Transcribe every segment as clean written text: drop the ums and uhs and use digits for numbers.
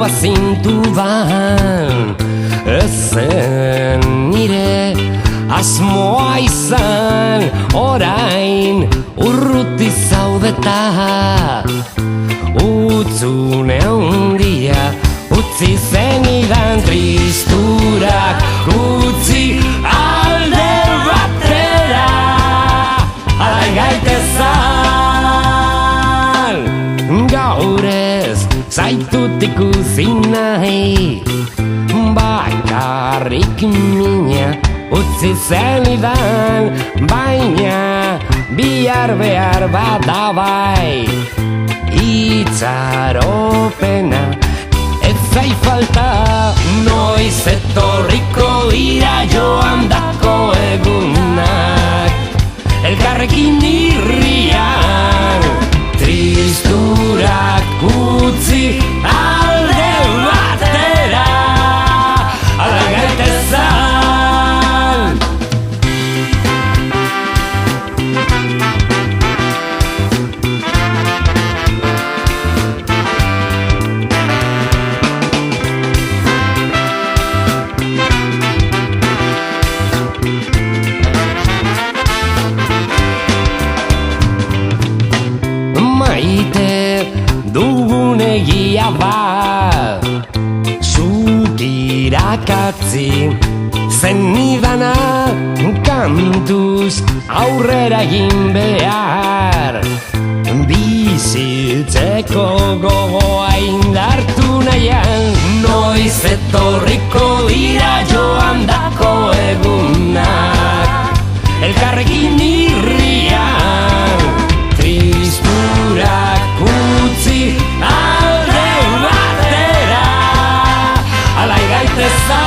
bazintudan ezen nire asmoa izan, orain urruti zaudeta. Utzune handia utzi zenidan tristurak, utzi alde batera alai gaitezan. Gaur ez zaitut ikusi nahi, bakarrik mina utzi zenidan, baina bihar behar bada bai. Itxaropena ez zai falta, noiz etorriko dira joan dako egunak, elkarrekin irrian tristurak utzi alde batera ala gaitezan. Dugun egia bat zuk irakatzi zenidana, kantuz aurrera egin behar, bizitzeko gogoa indartu nahian, noiz etorriko dira joan dako egunak, elkarrekin irrian tristurak utzi alde batera alai gaitezan.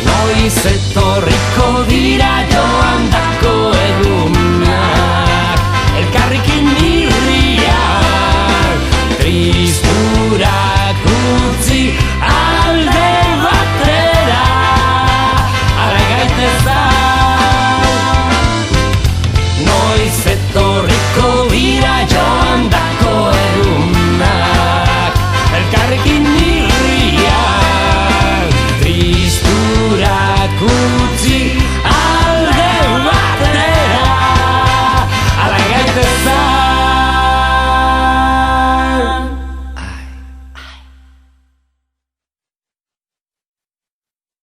Noiz etorriko dira joan dako egunak, elkarrekin irriak tristurak utzi alde